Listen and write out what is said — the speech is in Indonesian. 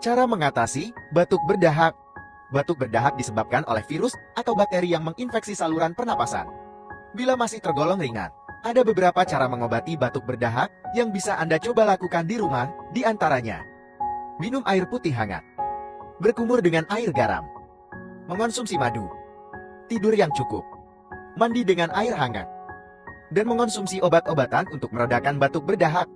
Cara mengatasi batuk berdahak. Batuk berdahak disebabkan oleh virus atau bakteri yang menginfeksi saluran pernapasan. Bila masih tergolong ringan, ada beberapa cara mengobati batuk berdahak yang bisa Anda coba lakukan di rumah, di antaranya minum air putih hangat, berkumur dengan air garam, mengonsumsi madu, tidur yang cukup, mandi dengan air hangat, dan mengonsumsi obat-obatan untuk meredakan batuk berdahak.